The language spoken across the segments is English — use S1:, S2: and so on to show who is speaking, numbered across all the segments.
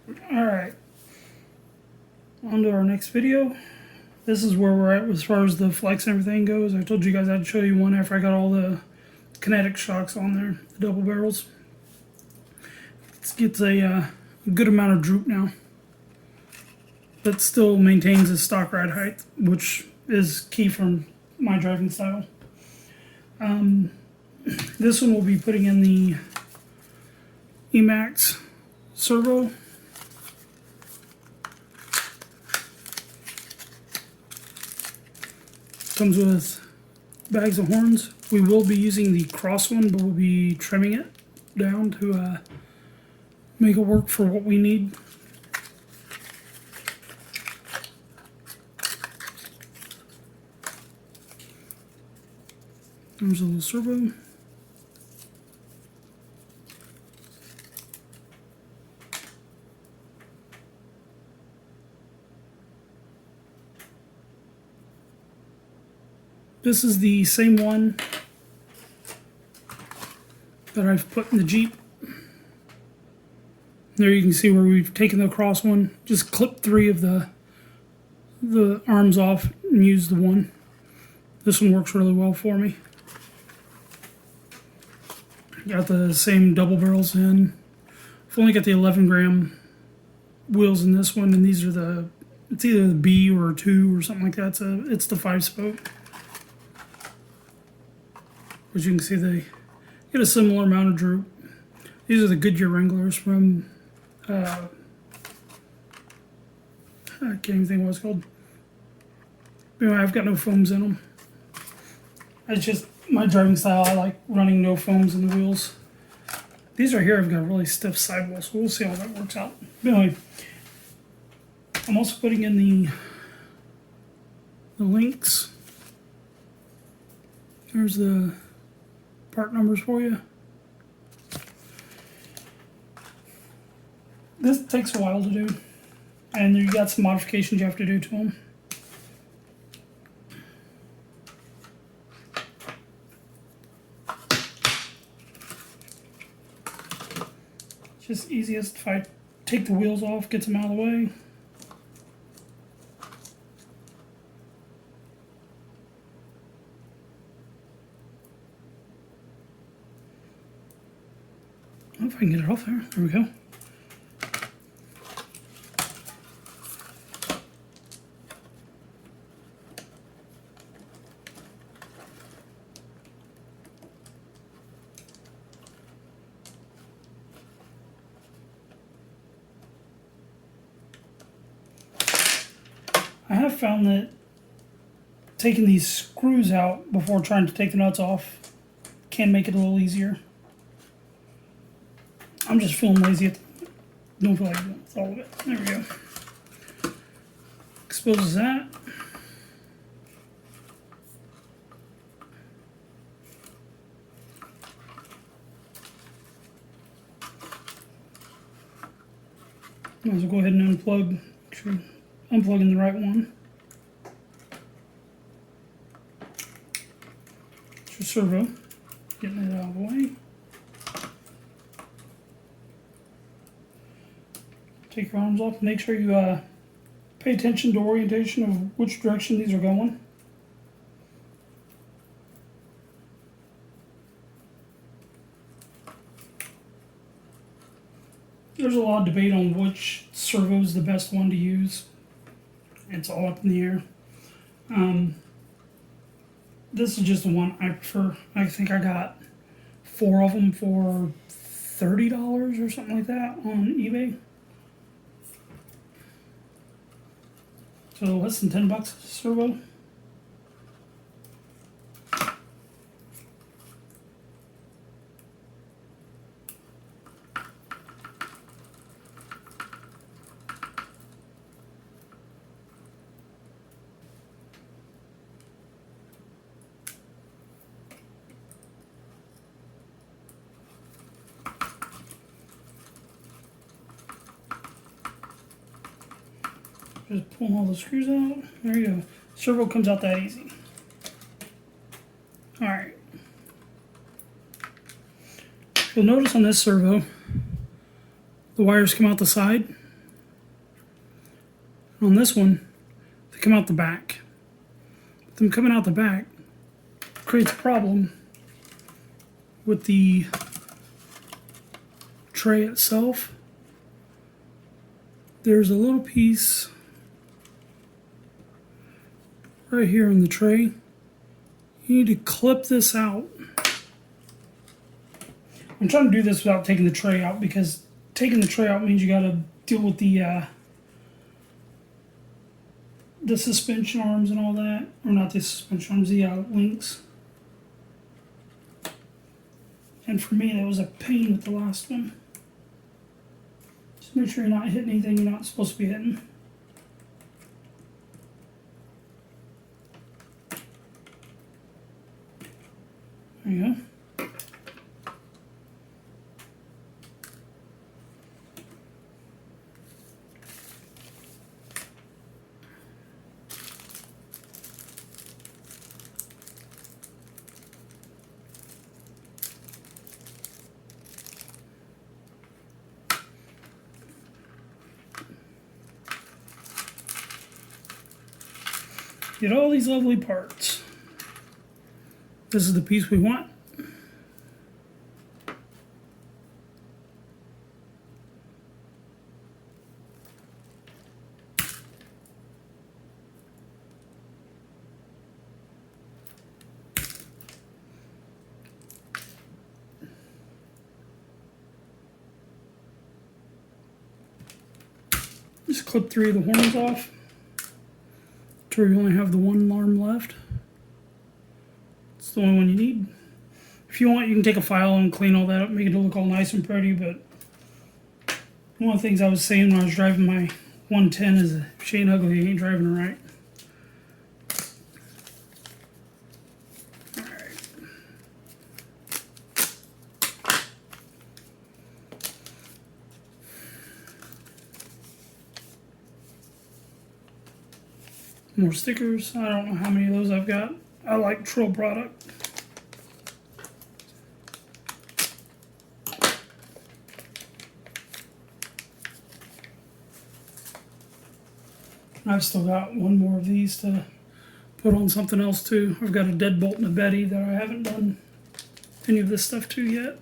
S1: Alright, on to our next video. This is where we're at as far as the flex and everything goes. I told you guys I'd show you one after I got all the kinetic shocks on there, the double barrels. This gets a good amount of droop now, but still maintains its stock ride height, which is key from my driving style. This one we'll be putting in the Emax Servo. Comes with bags of horns. We will be using the cross one, but we'll be trimming it down to make it work for what we need. There's a little servo. This is the same one that I've put in the Jeep. There you can see where we've taken the cross one, just clipped 3 of the arms off and used the one. This one works really well for me. Got the same double barrels in. I've only got the 11-gram wheels in this one, and these are it's either the B or 2 or something like that. It's the 5-spoke. As you can see, they get a similar amount of droop. These are the Goodyear Wranglers from, I can't even think what it's called. Anyway, I've got no foams in them. It's just my driving style. I like running no foams in the wheels. These right here have got a really stiff sidewall, so we'll see how that works out. But anyway, I'm also putting in the links. There's the part numbers for you. This takes a while to do, and you got some modifications you have to do to them. It's just easiest if I take the wheels off, get them out of the way. I don't know if I can get it off there. There we go. I have found that taking these screws out before trying to take the nuts off can make it a little easier. I'm just feeling lazy. Don't feel like doing all of it. There we go. Exposes that. Might as well go ahead and unplug. Make sure I'm unplugging the right one. It's your servo. Getting it out of the way. Take your arms off. Make sure you pay attention to orientation of which direction these are going. There's a lot of debate on which servo is the best one to use. It's all up in the air. This is just the one I prefer. I think I got 4 of them for $30 or something like that on eBay. So less than $10 servo. Just pull all the screws out. There you go. Servo comes out that easy. Alright. You'll notice on this servo, the wires come out the side. On this one, they come out the back. Them coming out the back creates a problem with the tray itself. There's a little piece right here in the tray. You need to clip this out. I'm trying to do this without taking the tray out, because taking the tray out means you gotta deal with the suspension arms and all that. Or not the suspension arms, the links. And for me, that was a pain with the last one. Just make sure you're not hitting anything you're not supposed to be hitting. There you go. Get all these lovely parts. This is the piece we want. Just clip 3 of the horns off. Sure you only have the one arm left. It's the only one you need. If you want, you can take a file and clean all that up, make it look all nice and pretty, but one of the things I was saying when I was driving my 110 is if she ain't ugly, you ain't driving her right. Alright. More stickers. I don't know how many of those I've got. I like Treal product. I've still got one more of these to put on something else too. I've got a deadbolt and a Betty that I haven't done any of this stuff to yet.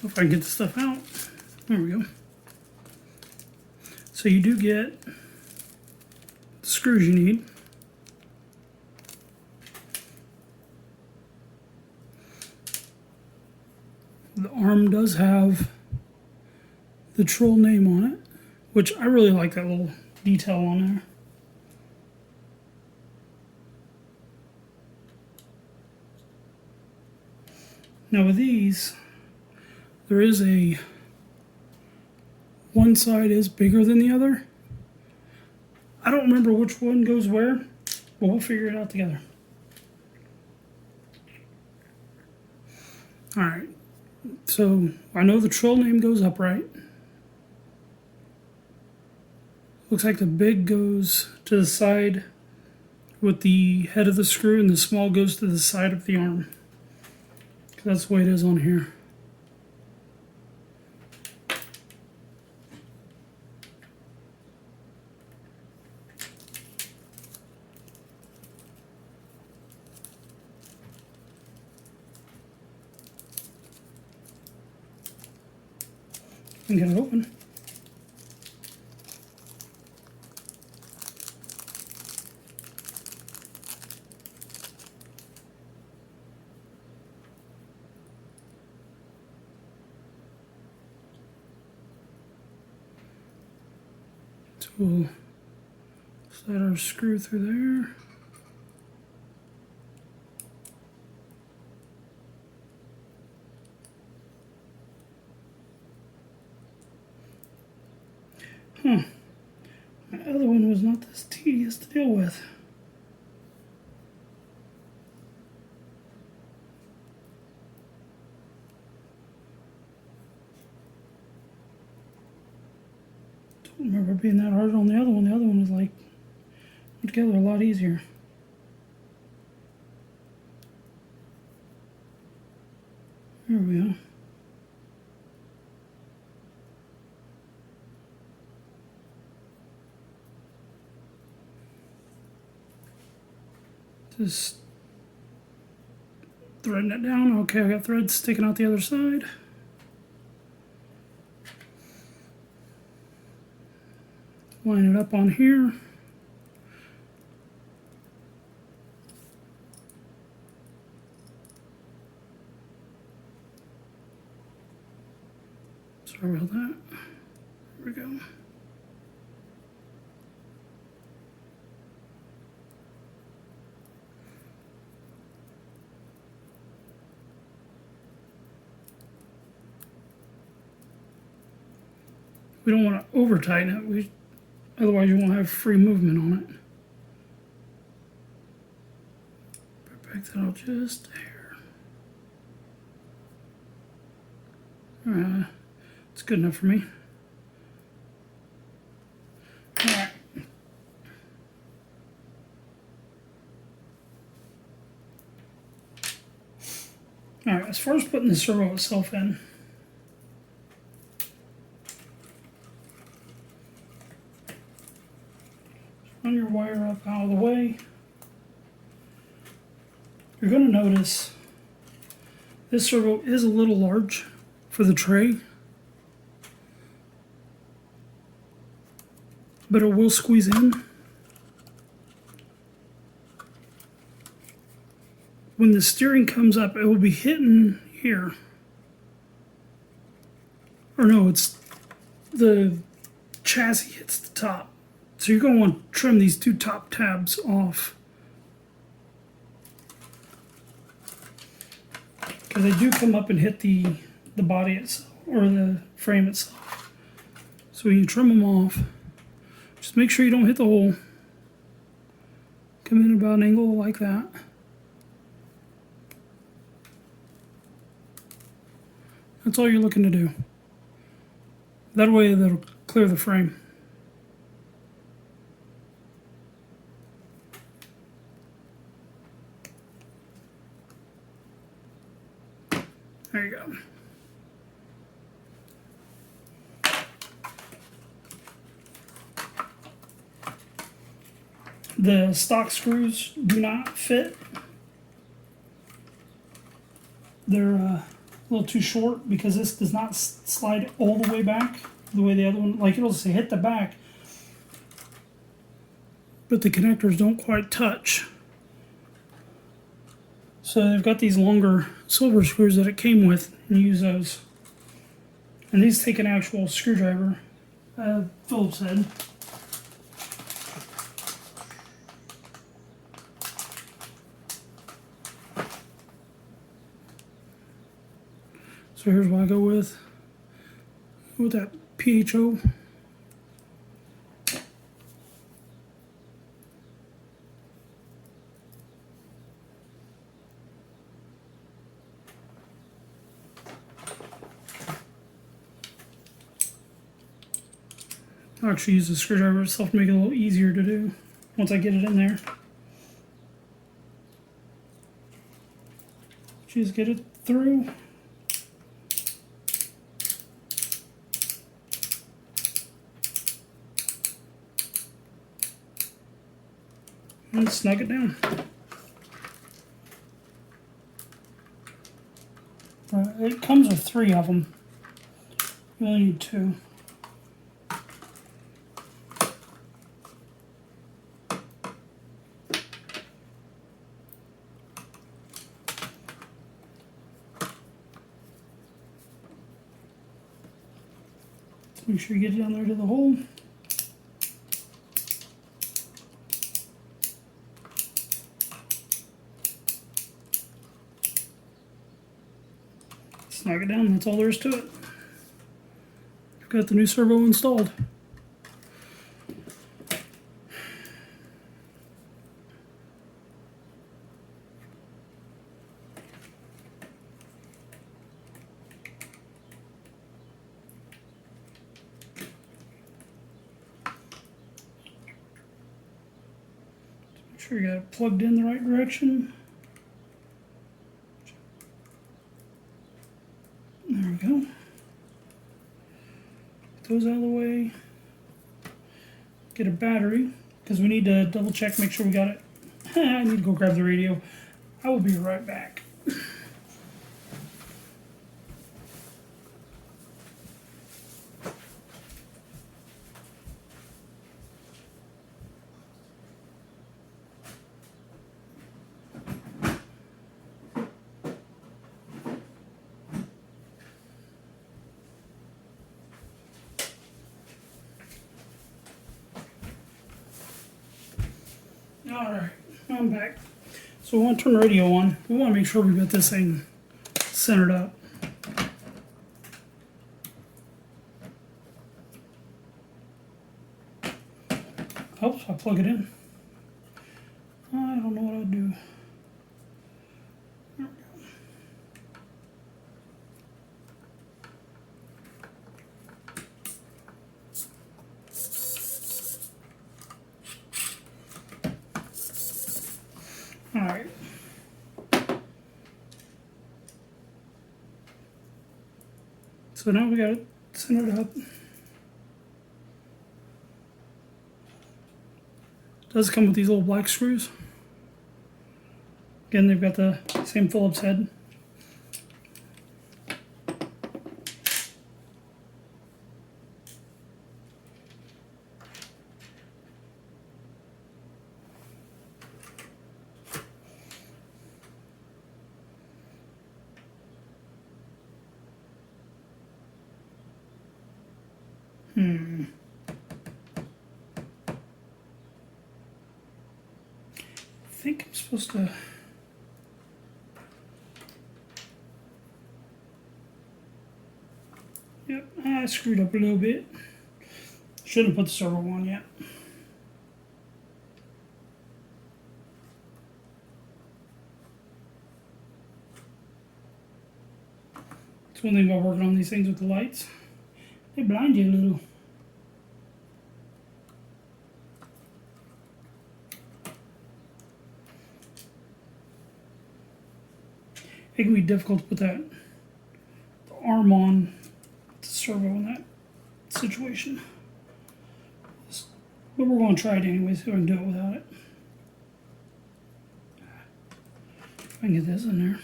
S1: If I can get the stuff out. There we go. So you do get the screws you need. The arm does have the Treal name on it, which I really like that little detail on there. Now with these, there is one side is bigger than the other. I don't remember which one goes where, but we'll figure it out together. Alright, so I know the Treal name goes upright. Looks like the big goes to the side with the head of the screw, and the small goes to the side of the arm. That's the way it is on here. And get it open. So we'll slide our screw through there. My other one was not this tedious to deal with. remember it being that hard on the other one. The other one was like put together a lot easier. There we go. Just threading it down. Okay, I got threads sticking out the other side. Line it up on here. Sorry about that. There we go. We don't want to over tighten it. Otherwise you won't have free movement on it. Back that out just a hair. It's good enough for me. Alright. Alright, as far as putting the servo itself in, run your wire up out of the way. You're going to notice this servo is a little large for the tray, but it will squeeze in. When the steering comes up, it will be hitting here. Or no, it's the chassis hits the top. So you're going to want to trim these two top tabs off, because they do come up and hit the body itself, or the frame itself. So when you trim them off, just make sure you don't hit the hole. Come in about an angle like that. That's all you're looking to do. That way that'll clear the frame. There you go. The stock screws do not fit. They're a little too short because this does not slide all the way back the way the other one, like it'll say hit the back, but the connectors don't quite touch. So they've got these longer silver screws that it came with, and use those. And these take an actual screwdriver, Phillips head. So here's what I go with that PHO. I'll actually use the screwdriver itself to make it a little easier to do once I get it in there. Just get it through. And snug it down. It comes with 3 of them. You only need 2. Make sure you get it down there to the hole. Snug it down, that's all there is to it. I've got the new servo installed. Sure you got it plugged in the right direction. There we go. Get those out of the way. Get a battery, because we need to double check, make sure we got it. I need to go grab the radio. I will be right back. Alright, I'm back. So we want to turn the radio on. We want to make sure we got this thing centered up. Oops, I plug it in. I don't know what I'll do. There we go. Alright. So now we got it centered up. Does come with these little black screws. Again, they've got the same Phillips head. I think I'm supposed to. Yep, I screwed up a little bit. Shouldn't have put the servo on yet. That's one thing about working on these things with the lights. They blind you a little. It can be difficult to put the arm on the servo in that situation. But we're going to try it anyway, see if I can do it without it. If I can get this in there.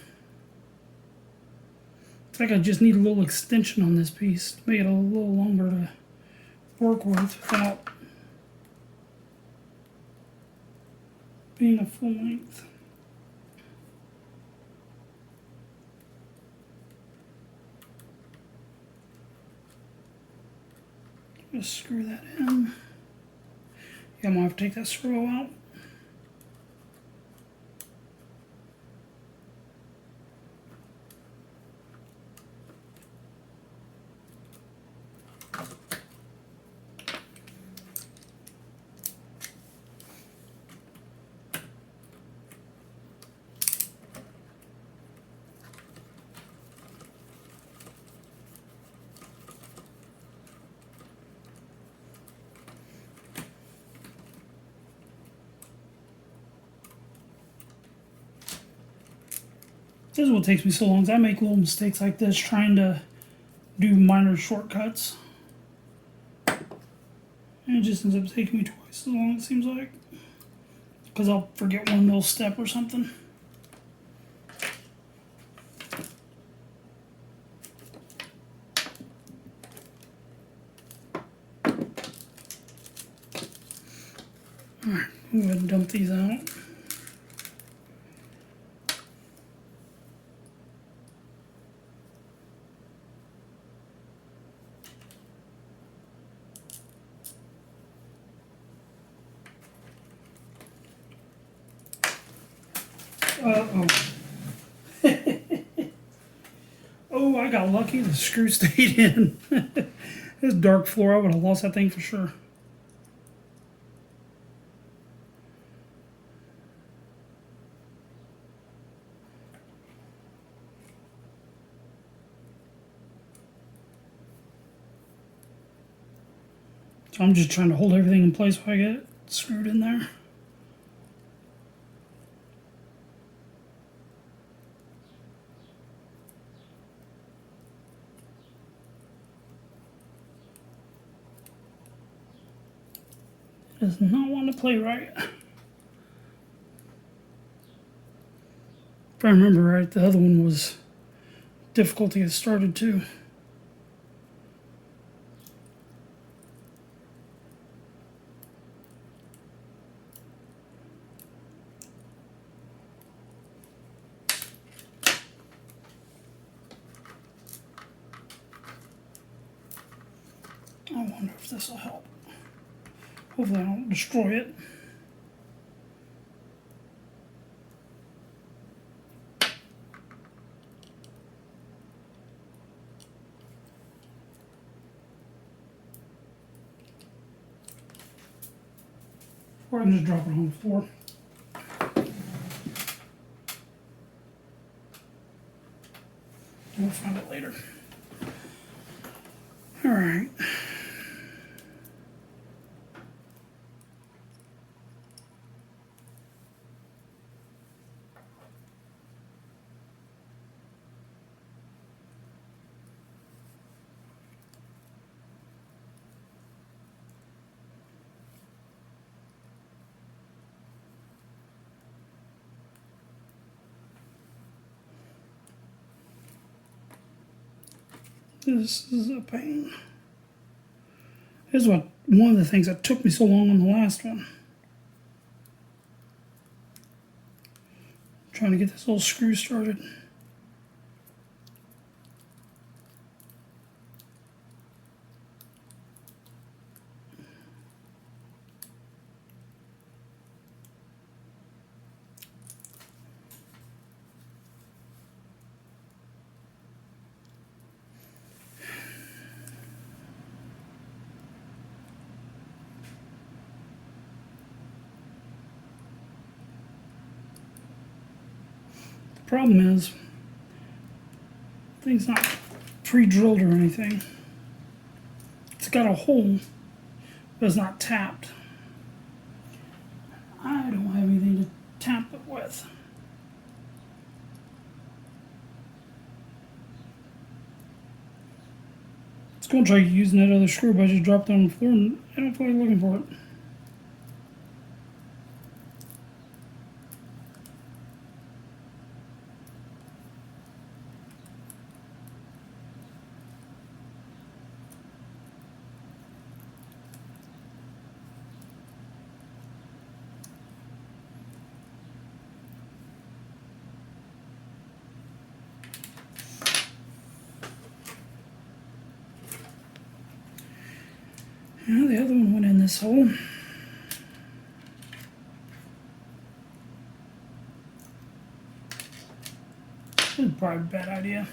S1: It's like I just need a little extension on this piece to make it a little longer to work with without being a full length. Just screw that in. Yeah, I'm gonna have to take that servo out. This is what takes me so long, is I make little mistakes like this trying to do minor shortcuts. And it just ends up taking me twice as long, it seems like. Because I'll forget one little step or something. Alright, I'm going to dump these out. Uh-oh. Oh, I got lucky. The screw stayed in. This dark floor, I would have lost that thing for sure. So I'm just trying to hold everything in place while I get it screwed in there. does not want to play right. If I remember right, the other one was difficult to get started too. I wonder if this will help. Hopefully I don't destroy it. Or I'm just dropping it on the floor. We'll find it later. All right. This is a pain. Here's one of the things that took me so long on the last one. Trying to get this little screw started. The problem is, the thing's not pre-drilled or anything. It's got a hole, but it's not tapped. I don't have anything to tap it with. It's going to try using that other screw, but I just dropped it on the floor and I don't feel like looking for it. Well, the other one went in this hole. This is probably a bad idea.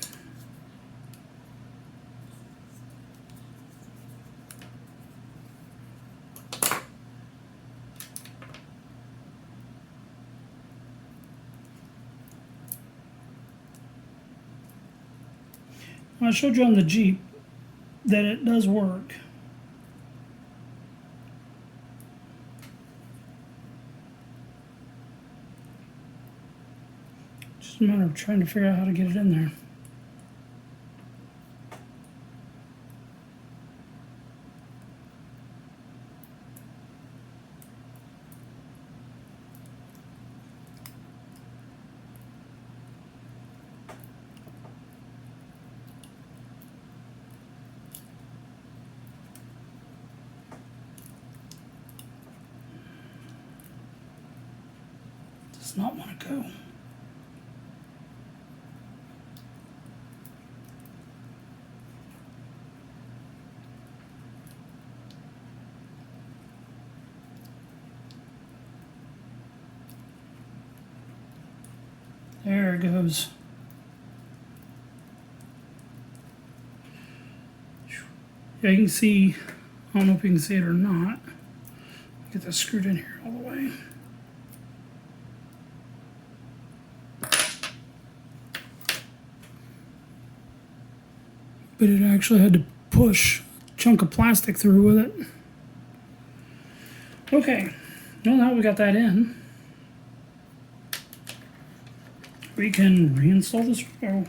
S1: I showed you on the Jeep that it does work. Just a matter of trying to figure out how to get it in there. Does not want to go. There it goes. Yeah, you can see, I don't know if you can see it or not. Get that screwed in here all the way. But it actually had to push a chunk of plastic through with it. Okay, well now we got that in, we can reinstall the Servo.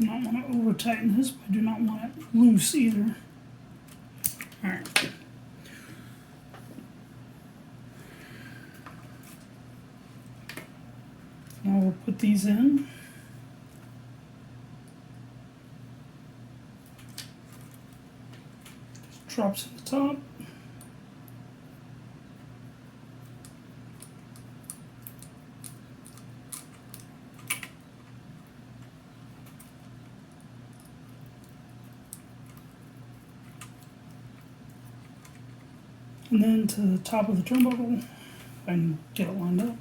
S1: Do not want to over tighten this, but I do not want it loose either. Alright. Now we'll put these in. Just drops at the top. And then to the top of the turnbuckle, if I can get it lined up.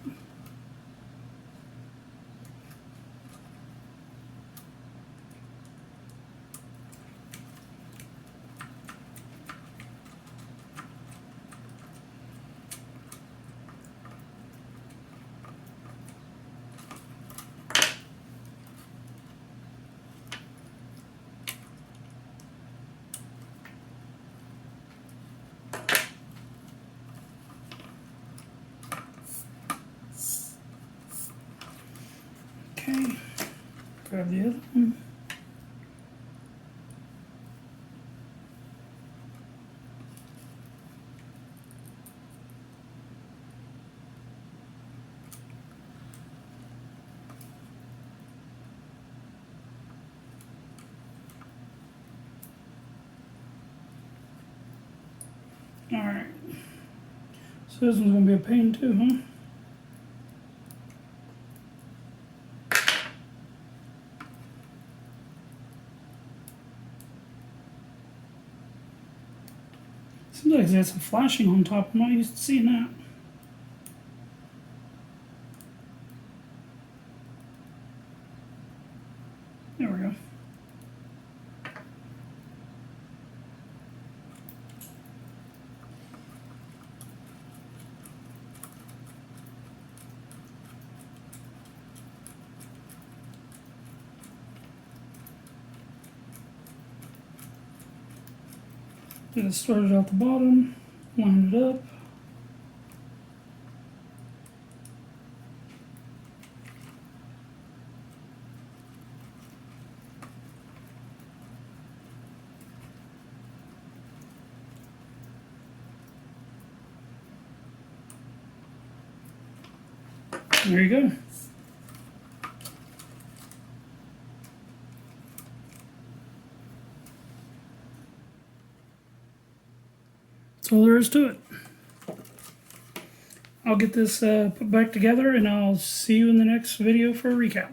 S1: Okay, grab the other one. Alright, so this one's going to be a pain too, huh? Seems like there's some flashing on top. I'm not used to seeing that. There we go. Get it started out the bottom, line it up. There you go. That's all there is to it. I'll get this put back together and I'll see you in the next video for a recap.